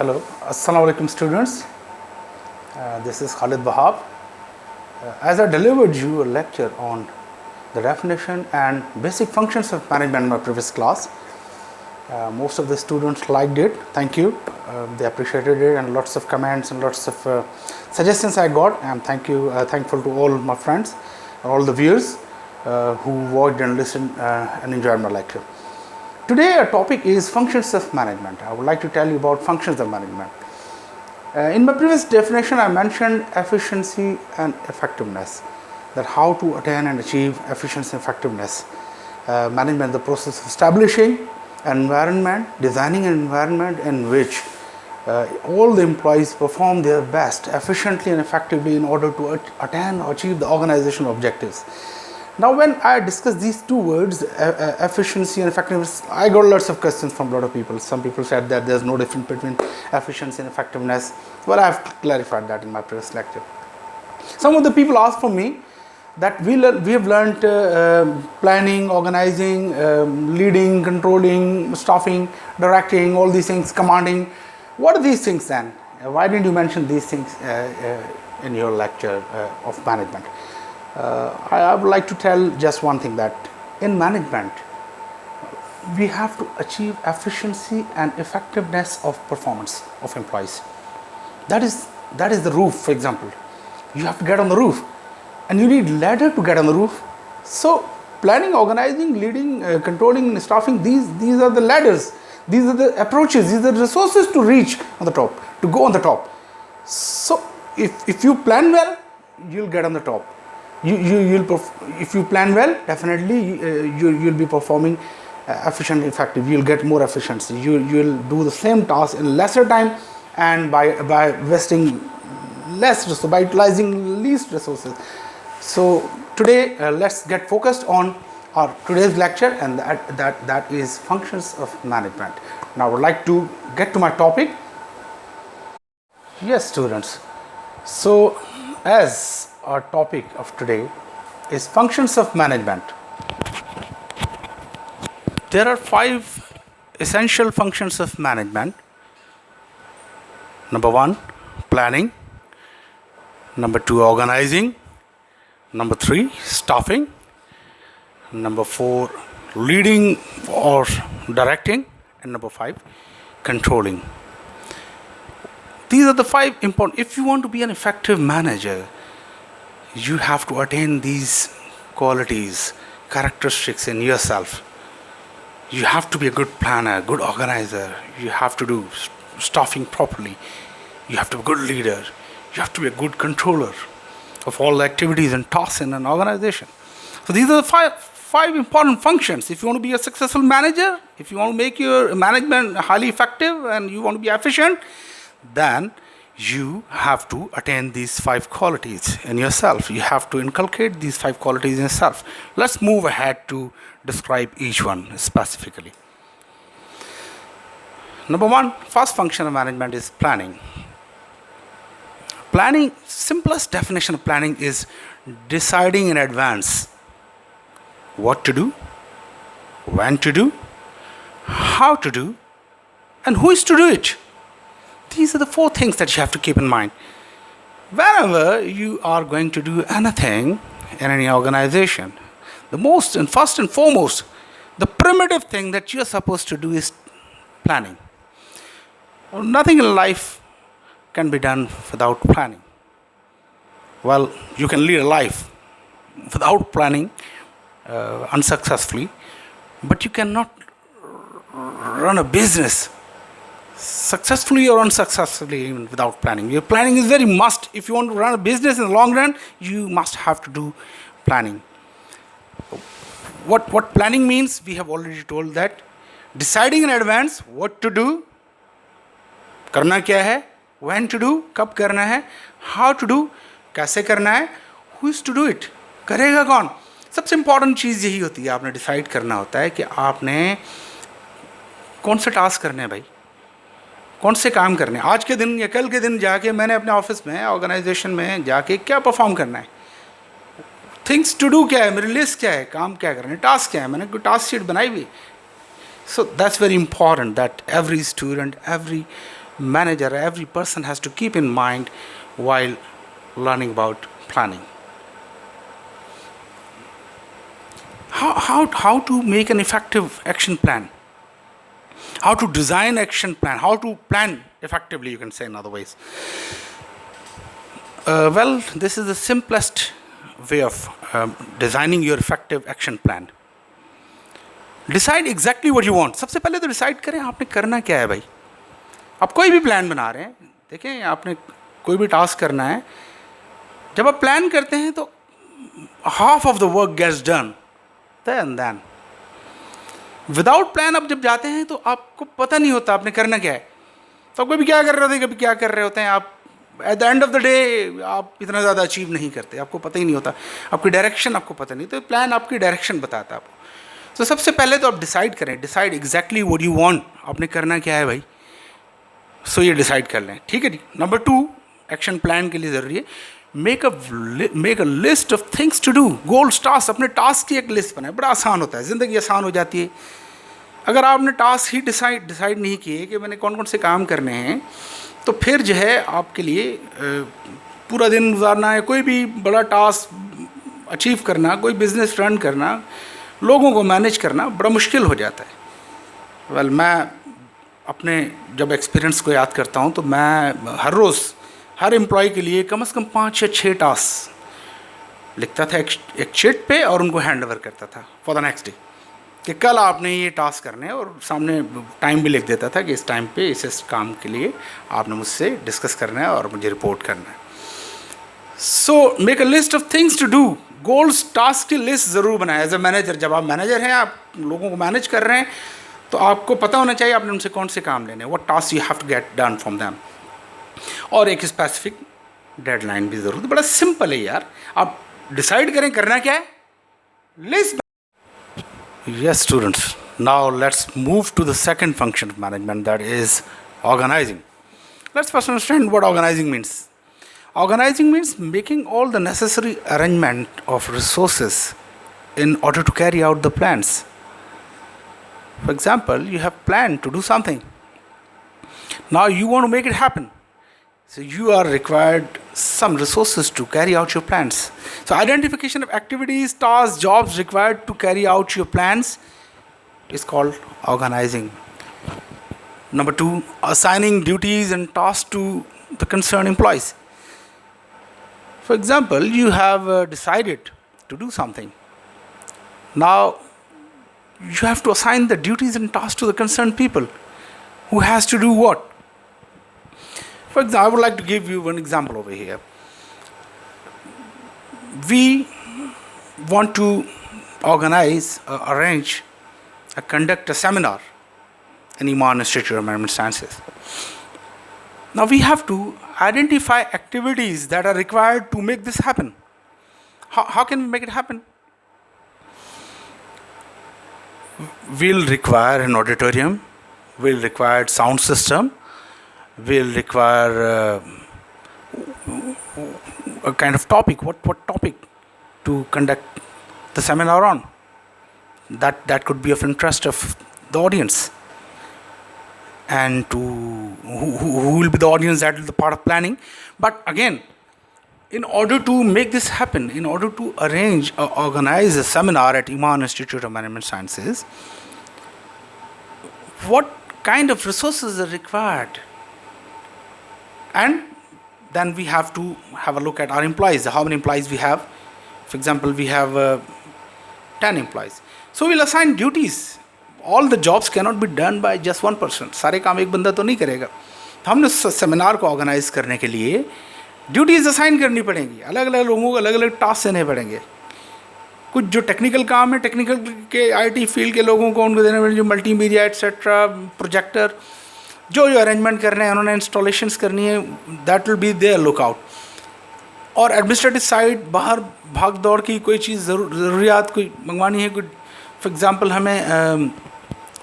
Hello, Assalamu alaikum students. This is Khalid Wahab. As I delivered you a lecture on the definition and basic functions of management in my previous class, most of the students liked it. Thank you. They appreciated it, and lots of comments and lots of suggestions I got. I'm thankful to all my friends, all the viewers who watched and listened and enjoyed my lecture. Today our topic is functions of management. I would like to tell you about functions of management. In my previous definition I mentioned efficiency and effectiveness, that how to attain and achieve efficiency and effectiveness. Management, the process of establishing an environment, designing an environment in which all the employees perform their best efficiently and effectively in order to attain or achieve the organizational objectives. Now when I discuss these two words, efficiency and effectiveness, I got lots of questions from a lot of people. Some people said that there's no difference between efficiency and effectiveness. Well, I have clarified that in my previous lecture. Some of the people asked from me that we have learned planning, organizing, leading, controlling, staffing, directing, all these things, commanding. What are these things then? Why didn't you mention these things in your lecture of management? I would like to tell just one thing, that in management we have to achieve efficiency and effectiveness of performance of employees. That is the roof. For example, you have to get on the roof and you need ladder to get on the roof. So planning, organizing, leading, controlling, staffing, these are the ladders, these are the approaches, these are the resources to reach on the top, to go on the top. So if you plan well, you'll get on the top. If you plan well, definitely you'll be performing efficient, effective. You'll get more efficiency. You'll do the same task in lesser time, and by investing less resources, by utilizing least resources. So today let's get focused on our today's lecture, and that is functions of management. Now I would like to get to my topic. Yes, students. So as our topic of today is functions of management. There are 5 essential functions of management. Number 1, planning. Number 2, organizing. Number 3, staffing. Number 4, leading or directing. And number 5, controlling. These are the 5 important. If you want to be an effective manager, you have to attain these qualities, characteristics in yourself. You have to be a good planner, good organizer. You have to do staffing properly. You have to be a good leader. You have to be a good controller of all the activities and tasks in an organization. So these are the five important functions. If you want to be a successful manager, if you want to make your management highly effective and you want to be efficient, then you have to attain these 5 qualities in yourself. You have to inculcate these 5 qualities in yourself. Let's move ahead to describe each one specifically. Number 1, first function of management is planning. Planning, simplest definition of planning is deciding in advance what to do, when to do, how to do, and who is to do it. These are the 4 things that you have to keep in mind. Whenever you are going to do anything in any organization, the most and first and foremost, the primitive thing that you are supposed to do is planning. Nothing in life can be done without planning. Well, you can lead a life without planning unsuccessfully, but you cannot run a business successfully or unsuccessfully even without planning. Your planning is very must. If you want to run a business in the long run, you must have to do planning. What planning means, we have already told that. Deciding in advance what to do, करना क्या है, when to do, कब करना है, how to do, कैसे करना है, who is to do it, करेगा कौन. सबसे इम्पॉर्टेंट चीज़ यही होती है, आपने डिसाइड करना होता है कि आपने कौन से टास्क करने हैं भाई, कौन से काम करने हैं. आज के दिन या कल के दिन जाके मैंने अपने ऑफिस में, ऑर्गेनाइजेशन में जाके क्या परफॉर्म करना है, थिंग्स टू डू क्या है, मेरी लिस्ट क्या है, काम क्या करना है, टास्क क्या है, मैंने कोई टास्क शीट बनाई हुई. So that's very important that every student, every manager, every person has to keep in mind while learning about planning. How to make an effective action plan? How to design action plan? How to plan effectively, you can say in other ways. Well, this is the simplest way of designing your effective action plan. Decide exactly what you want. सबसे पहले तो decide करें आपने करना क्या है भाई. आप कोई भी प्लान बना रहे हैं, देखें आपने कोई भी टास्क करना है, जब आप प्लान करते हैं तो half of the work gets done then. Without plan आप जब जाते हैं तो आपको पता नहीं होता आपने करना क्या है. तो कभी क्या कर रहे होते हैं, कभी क्या कर रहे होते हैं आप. At the end of the day आप इतना ज़्यादा अचीव नहीं करते, आपको पता ही नहीं होता, आपकी डायरेक्शन आपको पता नहीं. तो प्लान आपकी डायरेक्शन बताता है आपको. तो सबसे पहले तो आप डिसाइड करें, decide exactly what you want, आपने करना क्या है भाई. सो ये डिसाइड कर लें, ठीक है जी. नंबर 2 एक्शन प्लान के लिए ज़रूरी है, make a list of things to do. Goals, task, अपने टास्क की एक लिस्ट बनाए. बड़ा आसान होता है, ज़िंदगी आसान हो जाती है. अगर आपने टास्क ही डिसाइड नहीं किए कि मैंने कौन कौन से काम करने हैं, तो फिर जो है आपके लिए पूरा दिन गुजारना है, कोई भी बड़ा टास्क अचीव करना, कोई बिज़नेस रन करना, लोगों को मैनेज करना बड़ा मुश्किल हो जाता है. वेल, मैं अपने जब एक्सपीरियंस को याद करता हूँ तो मैं हर रोज़ हर एम्प्लॉय के लिए कम से कम 5 या 6 टास्क लिखता था एक शीट पे और उनको हैंड ओवर करता था फॉर द नेक्स्ट डे कि कल आपने ये टास्क करने हैं, और सामने टाइम भी लिख देता था कि इस टाइम पे इस काम के लिए आपने मुझसे डिस्कस करना है और मुझे रिपोर्ट करना है. So make a list of things to do. Goals, task की लिस्ट ज़रूर बनाए. एज ए मैनेजर, जब आप मैनेजर हैं, आप लोगों को मैनेज कर रहे हैं, तो आपको पता होना चाहिए आपने उनसे कौन से काम लेने हैं, what task you have to get done from them. और एक स्पेसिफिक डेडलाइन भी ज़रूर. बड़ा सिंपल है यार, आप डिसाइड करें करना क्या है, list. Yes, students. Now let's move to the second function of management, that is organizing. Let's first understand what organizing means. Organizing means making all the necessary arrangement of resources in order to carry out the plans. For example, you have planned to do something. Now you want to make it happen. So you are required some resources to carry out your plans. So identification of activities, tasks, jobs required to carry out your plans is called organizing. Number 2, assigning duties and tasks to the concerned employees. For example, you have decided to do something. Now you have to assign the duties and tasks to the concerned people. Who has to do what? For example, I would like to give you one example over here. We want to arrange, conduct a seminar in Iman Institute of Management Sciences. Now we have to identify activities that are required to make this happen. How can we make it happen? We'll require an auditorium, we'll require sound system, will require a kind of topic. What topic to conduct the seminar on? That could be of interest of the audience. And to who will be the audience, that will be the part of planning. But again, in order to make this happen, in order to arrange or organize a seminar at Iman Institute of Management Sciences, what kind of resources are required? And then we have to have a look at our employees, how many employees we have. For example, we have 10 employees. So we'll assign duties. All the jobs cannot be done by just one person. सारे काम एक बंदा तो नहीं करेगा. तो हमने seminar को ऑर्गेनाइज करने के लिए ड्यूटीज़ असाइन करनी पड़ेंगी, अलग अलग लोगों को अलग अलग टास्क देने पड़ेंगे. कुछ जो टेक्निकल काम है, टेक्निकल के आईटी फील्ड के लोगों को उनको देने पड़ेंगे, जो मल्टीमीडिया एट्सेट्रा, प्रोजेक्टर, जो अरेंजमेंट करने हैं, उन्होंने इंस्टॉलेशंस करनी है, that will be there lookout. और एडमिनिस्ट्रेटिव साइड, बाहर भाग दौड़ की कोई चीज़ ज़रूरियात कोई मंगवानी है, कोई फॉर एग्ज़ाम्पल हमें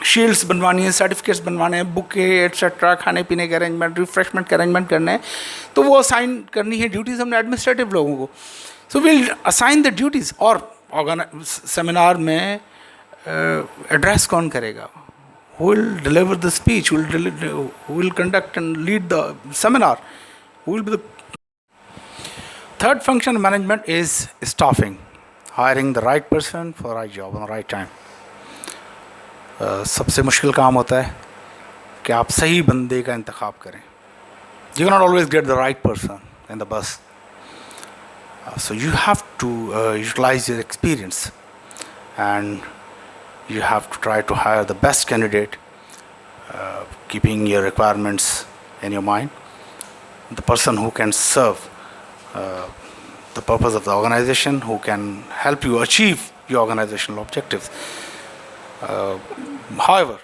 शील्ड्स बनवानी है, सर्टिफिकेट्स बनवाने हैं, बुके एट्सेट्रा, खाने पीने के अरेंजमेंट, रिफ्रेशमेंट के अरेंजमेंट करने हैं, तो वो असाइन करनी है ड्यूटीज़ हमने एडमिनिस्ट्रेटिव लोगों को. So will assign the duties. और सेमिनार में एड्रेस कौन करेगा, who will deliver the speech, who will conduct and lead the seminar, who will be the third function of management is staffing, hiring the right person for the right job on the right time. सबसे मुश्किल काम होता है कि आप सही बंदे का इंतखाब करें. You cannot always get the right person in the bus. So you have to utilize your experience, and you have to try to hire the best candidate, keeping your requirements in your mind, the person who can serve the purpose of the organization, who can help you achieve your organizational objectives. However,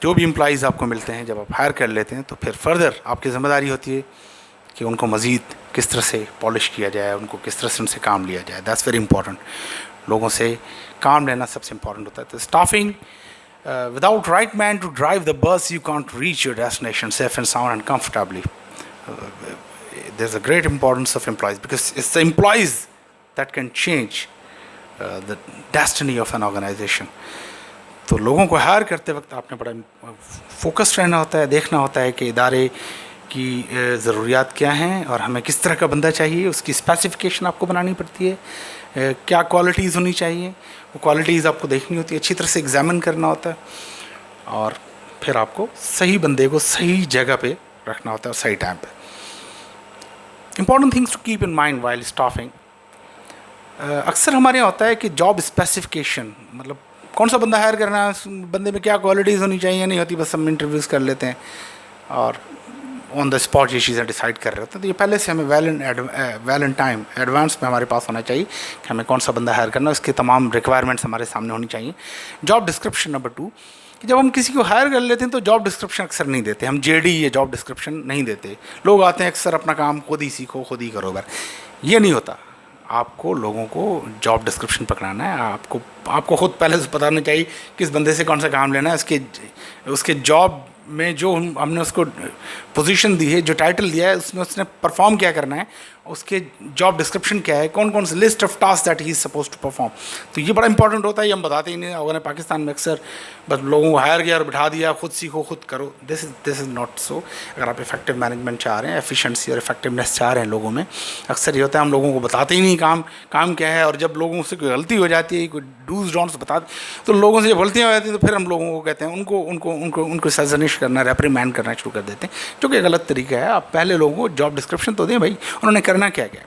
जो भी employees आपको मिलते हैं, जब आप higher कर लेते हैं तो फिर फर्दर आपकी ज़िम्मेदारी होती है कि उनको मज़ीद किस तरह से पॉलिश किया जाए, उनको किस तरह से उनसे काम लिया जाए. That's very important. लोगों से काम लेना सबसे इम्पॉर्टेंट होता है. तो staffing, without right man to drive the bus, you can't reach your destination safe and sound and comfortably. There's a great importance of employees, because it's the employees that can change the destiny of an organization. तो लोगों को higher करते वक्त आपने बड़ा focused रहना होता है, देखना होता है कि इदारे की ज़रूरियात क्या हैं और हमें किस तरह का बंदा चाहिए. उसकी स्पेसिफिकेशन आपको बनानी पड़ती है, क्या क्वालिटीज़ होनी चाहिए, वो क्वालिटीज़ आपको देखनी होती है, अच्छी तरह से एग्जामिन करना होता है, और फिर आपको सही बंदे को सही जगह पे रखना होता है और सही टाइम पे. Important things to keep in mind while staffing. अक्सर हमारे यहाँ होता है कि जॉब स्पेसिफिकेशन, मतलब कौन सा बंदा हायर करना है, बंदे में क्या क्वालिटीज़ होनी चाहिए नहीं होती, बस हम इंटरव्यूज़ कर लेते हैं और ऑन द स्पॉट ये चीज़ें डिसाइड कर रहे होते हैं. तो ये पहले से हमें वेल इन टाइम एडवांस में हमारे पास होना चाहिए कि हमें कौन सा बंदा हायर करना है, उसके तमाम रिक्वायरमेंट्स हमारे सामने होनी चाहिए. जॉब डिस्क्रिप्शन नंबर 2, कि जब हम किसी को हायर कर लेते हैं तो जॉब डिस्क्रिप्शन अक्सर नहीं देते. हम जेडी या जॉब डिस्क्रिप्शन नहीं देते. लोग आते हैं अक्सर अपना काम खुद ही सीखो, खुद ही करो. ये नहीं होता. आपको लोगों को जॉब डिस्क्रिप्शन पकड़ाना है. आपको खुद पहले से पता होना चाहिए किस बंदे से कौन सा काम लेना है, उसके जॉब में जो हमने उसको पोजीशन दी है, जो टाइटल दिया है, उसमें उसने परफॉर्म क्या करना है, उसके जॉब डिस्क्रिप्शन क्या है, कौन कौन से list of task that he is suppose to perform. तो ये बड़ा इंपॉर्टेंट होता है. ये हम बताते ही नहीं. अगर पाकिस्तान में अक्सर बस लोगों को हायर किया और बिठा दिया, खुद सीखो खुद करो. This is not so. अगर आप इफेक्टिव मैनेजमेंट चाह रहे हैं, एफिशिएंसी और इफेक्टिवनेस चाह रहे हैं लोगों में, अक्सर ये होता है हम लोगों को बताते ही नहीं काम क्या है, और जब लोगों से कोई गलती हो जाती है, कोई डूज डोंट्स बता, तो लोगों से जब गलतियाँ हो जाती हैं तो फिर हम लोगों को कहते हैं उनको सजनिश करना, रेप्रीमैंड करना शुरू कर देते हैं, जो कि गलत तरीका है. आप पहले लोगों को जॉब डिस्क्रिप्शन तो दें भाई, उन्होंने करना क्या क्या.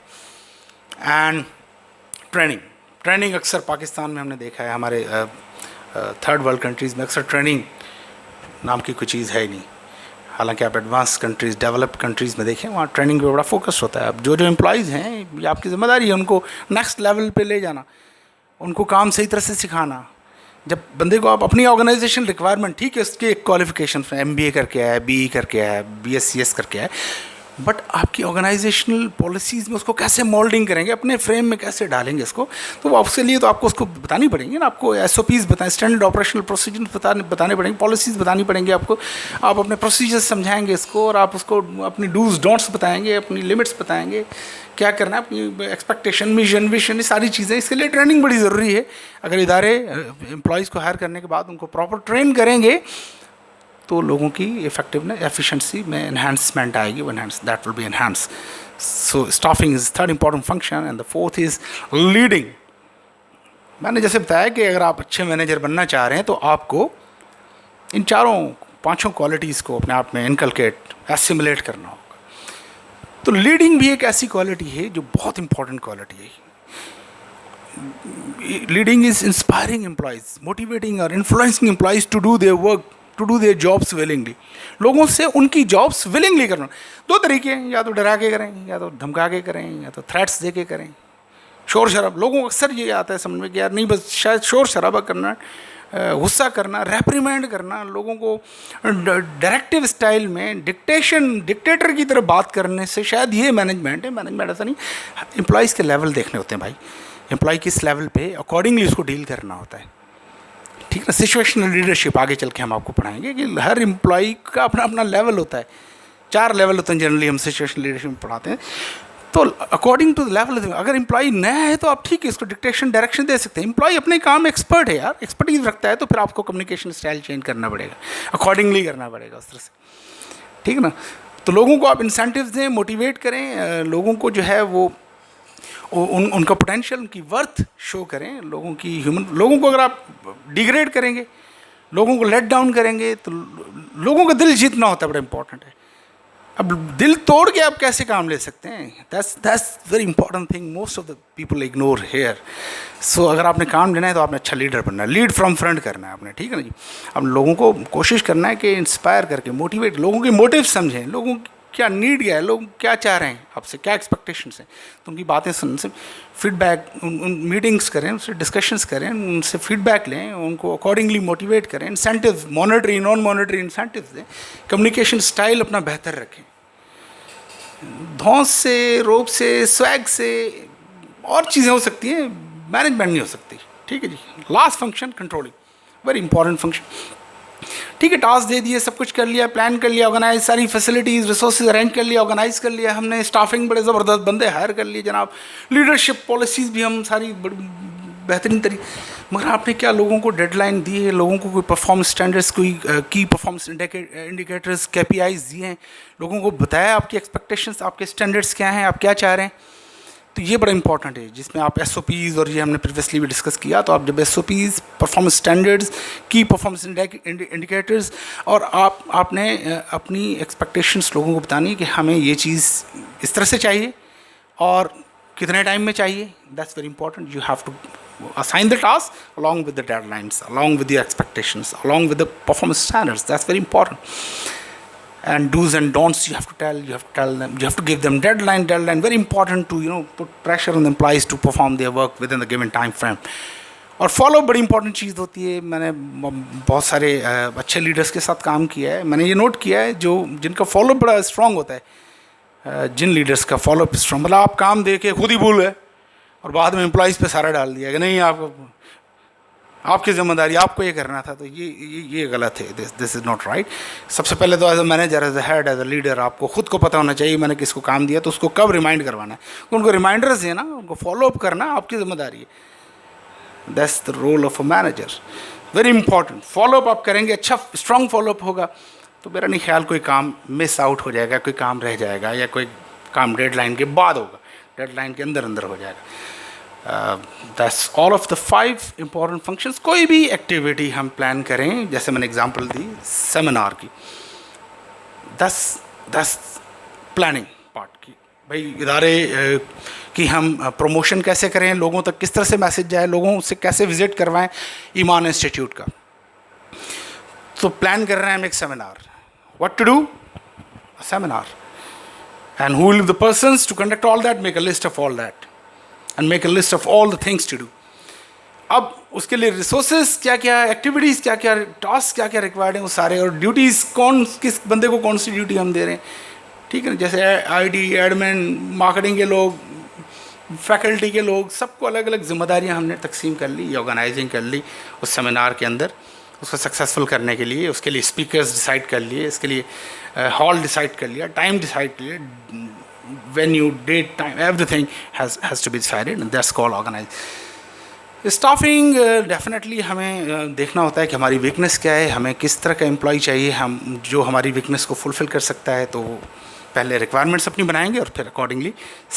एंड ट्रेनिंग अक्सर पाकिस्तान में हमने देखा है, हमारे थर्ड वर्ल्ड कंट्रीज़ में अक्सर ट्रेनिंग नाम की कोई चीज़ है ही नहीं. हालांकि आप एडवांस कंट्रीज़, डेवलप्ड कंट्रीज़ में देखें, वहाँ ट्रेनिंग पे बड़ा फोकस होता है. अब जो एम्प्लॉइज़ हैं, ये आपकी ज़िम्मेदारी है उनको नेक्स्ट लेवल पे ले जाना, उनको काम सही तरह से सिखाना. जब बंदे को आप अपनी ऑर्गेनाइजेशन रिक्वायरमेंट, ठीक है, उसके क्वालिफिकेशन MBA करके आया है, BE करके आया है, BScs करके आया है, बट आपकी ऑर्गेनाइजेशनल पॉलिसीज़ में उसको कैसे मोल्डिंग करेंगे, अपने फ्रेम में कैसे डालेंगे इसको, तो उसके लिए तो आपको उसको बतानी पड़ेंगी ना. आपको SOPs बताएं, स्टैंडर्ड ऑपरेशनल प्रोसीजर बताने पड़ेंगे, पॉलिसीज़ बतानी पड़ेंगी आपको. आप अपने प्रोसीजर्स समझाएंगे इसको, और आप उसको अपनी डूज डोंट्स बताएंगे, अपनी लिमिट्स बताएंगे, क्या करना है, अपनी एक्सपेक्टेशन, मिशन, विजन, ये सारी चीज़ें. इसके लिए ट्रेनिंग बड़ी ज़रूरी है. अगर इदारे एम्प्लॉइज़ को हायर करने के बाद उनको प्रॉपर ट्रेन करेंगे तो लोगों की इफेक्टिवनेस, एफिशिएंसी में एनहांसमेंट आएगी. That will B enhance. So staffing is third important function. And the fourth is leading. मैंने जैसे बताया कि अगर आप अच्छे मैनेजर बनना चाह रहे हैं तो आपको इन 4-5 क्वालिटीज़ को अपने आप में इनकलकेट, एसिमुलेट करना होगा. तो लीडिंग भी एक ऐसी क्वालिटी है जो बहुत इंपॉर्टेंट क्वालिटी है. Leading is inspiring employees, motivating और influencing employees to do their work, to do their jobs willingly. लोगों से उनकी जॉब्स विलिंगली करना. 2 तरीके हैं, या तो डरा के करें, या तो धमका के करें, या तो थ्रेट्स दे के करें, शोर शराब. लोगों को अक्सर ये आता है समझ में कि यार नहीं, बस शायद शोर शराबा करना, गुस्सा करना, रेप्रीमेंड करना, लोगों को डायरेक्टिव स्टाइल में डिक्टेटर की तरह बात करने से शायद ये मैनेजमेंट है. मैनेजमेंट ऐसा नहीं. एम्प्लॉइज़ के लेवल देखने होते हैं भाई. एम्प्लॉय किस लेवल पे अकॉर्डिंगली उसको डील करना होता है. ठीक है ना. सिचुएशनल लीडरशिप आगे चल के हम आपको पढ़ाएंगे कि हर एम्प्लॉय का अपना अपना लेवल होता है. 4 लेवल होते हैं जनरली, हम सिचुएशनल लीडरशिप में पढ़ाते हैं. तो अकॉर्डिंग टू द लेवल, अगर एम्प्लॉय नया है तो आप ठीक है इसको डिक्टेशन डायरेक्शन दे सकते हैं। एम्प्लॉय अपने काम में एक्सपर्ट है यार, एक्सपर्टीज रखता है, तो फिर आपको कम्युनिकेशन स्टाइल चेंज करना पड़ेगा, अकॉर्डिंगली करना पड़ेगा उस तरह से, ठीक है ना। तो लोगों को आप इंसेंटिव्स दें, मोटिवेट करें, लोगों को जो है वो उनका पोटेंशियल, उनकी वर्थ शो करें। लोगों को अगर आप डिग्रेड करेंगे, लोगों को लेट डाउन करेंगे, तो लोगों का दिल जीतना होता है, बड़ा इंपॉर्टेंट है। अब दिल तोड़ के आप कैसे काम ले सकते हैं, that's very important thing, most of the people ignore here. So अगर आपने काम लेना है तो आपने अच्छा लीडर बनना है, लीड फ्रॉम फ्रंट करना है आपने, ठीक है ना जी। अब लोगों को कोशिश करना है कि इंस्पायर करके, मोटिवेट, लोगों के मोटिव समझें, लोगों की क्या नीड क्या है, लोग क्या चाह रहे हैं आपसे, क्या एक्सपेक्टेशंस हैं, तो उनकी बातें सुन से फीडबैक, उन मीटिंग्स करें, उनसे डिस्कशंस करें, उनसे फीडबैक लें, उनको अकॉर्डिंगली मोटिवेट करें, incentive, monetary non monetary incentive दें, कम्युनिकेशन स्टाइल अपना बेहतर रखें। धौंस से, रोब से, स्वैग से और चीज़ें हो सकती हैं, मैनेजमेंट नहीं हो सकती, ठीक है जी। Last function controlling, very important function, ठीक है। टास्क दे दिए, सब कुछ कर लिया, प्लान कर लिया, ऑर्गेनाइज, सारी फैसिलिटीज़ रिसोर्सेज अरेंज कर लिया, ऑर्गेनाइज कर लिया हमने, स्टाफिंग बड़े ज़बरदस्त बंदे हायर कर लिए जनाब, लीडरशिप पॉलिसीज़ भी हम सारी बड़ी बेहतरीन तरीके, मगर आपने क्या लोगों को डेडलाइन दी है, लोगों को कोई परफॉर्मेंस स्टैंडर्ड्स, कोई की परफॉर्मेंस इंडिकेटर्स, KPIs दिए हैं, लोगों को बताया आपकी एक्सपेक्टेशंस, आपके स्टैंडर्ड्स क्या हैं, आप क्या चाह रहे हैं। तो ये बड़ा इंपॉर्टेंट है, जिसमें आप SOPs, और ये हमने प्रीवियसली भी डिस्कस किया, तो आप जब SOPs, परफॉर्मेंस स्टैंडर्ड्स, की परफॉर्मेंस इंडिकेटर्स, और आपने अपनी एक्सपेक्टेशंस लोगों को बतानी है कि हमें ये चीज़ इस तरह से चाहिए और कितने टाइम में चाहिए। That's very important. You have to assign the task along with the deadlines, along with the expectations, along with the performance standards. That's very important. And do's and don'ts you have to tell them, you have to give them deadline, very important to put pressure on the employees to perform their work within the given time frame. और follow बड़ी important चीज़ होती है। मैंने बहुत सारे अच्छे leaders के साथ काम किया है, मैंने ये नोट किया है, जिनका फॉलो बड़ा स्ट्रांग होता है, जिन लीडर्स का फॉलो स्ट्रांग, मतलब आप काम दे के खुद ही भूल गए और बाद में एम्प्लॉइज़ पे सारा डाल दिया कि नहीं आपकी जिम्मेदारी, आपको ये करना था, तो ये गलत है। This is not right. सबसे पहले तो as a manager, as a head, as a leader, आपको खुद को पता होना चाहिए मैंने किसको काम दिया, तो उसको कब रिमाइंड करवाना है, उनको रिमाइंडर्स देना, उनको फॉलो अप करना आपकी जिम्मेदारी है। That's the role of a manager, very important. Follow up आप करेंगे, अच्छा स्ट्रॉन्ग फॉलो अप होगा, तो मेरा नहीं ख्याल कोई काम मिस आउट हो जाएगा, कोई काम रह जाएगा, या कोई काम डेडलाइन के बाद होगा, डेडलाइन के अंदर हो जाएगा। That's all of the 5 important functions. कोई भी एक्टिविटी हम प्लान करें, जैसे मैंने एग्जांपल दी सेमिनार की, दस प्लानिंग पार्ट की, भाई इदारे की हम प्रमोशन कैसे करें, लोगों तक किस तरह से मैसेज जाए, लोगों से कैसे विजिट करवाएं ईमान इंस्टीट्यूट का। तो प्लान कर रहे हैं हम एक seminar, what to do, a seminar, and who will be the persons to conduct all that, make a list of all that and make a list of all the things to do. अब उसके लिए resources क्या क्या, activities क्या क्या, task क्या क्या required हैं वो सारे, और ड्यूटीज़ किस बंदे को कौन सी ड्यूटी हम दे रहे हैं, ठीक है ना। जैसे IT, एडमिन, मार्केटिंग के लोग, फैकल्टी के लोग, सबको अलग अलग जिम्मेदारियां हमने तकसीम कर ली, ऑर्गेनाइजिंग कर ली उस सेमिनार के अंदर। उसको सक्सेसफुल करने के लिए उसके लिए स्पीकर्स डिसाइड कर लिए, इसके लिए हॉल डिसाइड कर लिया, टाइम डिसाइड कर लिया, venue, date, time, everything has to be decided, and that's called organize. Staffing definitely हमें देखना होता है कि हमारी वीकनेस क्या है, हमें किस तरह का एम्प्लॉय चाहिए, हम जो हमारी वीकनेस को फुलफ़िल कर सकता है। तो पहले रिक्वायरमेंट्स अपनी बनाएंगे और फिर अकॉर्डिंगली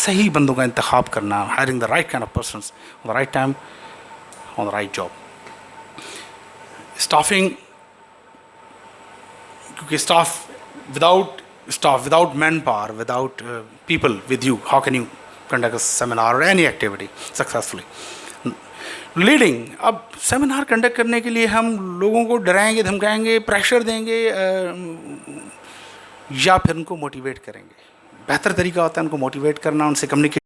सही बंदों का इंतखाब करना, hiring the right kind of persons on the right time on the right job. Staffing, क्योंकि without manpower, without people with you, how can you conduct a seminar or any activity successfully? Leading, अब seminar conduct करने के लिए हम लोगों को डराएंगे, धमकाएंगे, pressure देंगे, या फिर उनको मोटिवेट करेंगे। बेहतर तरीका होता है उनको मोटिवेट करना, उनसे कम्युनिकेट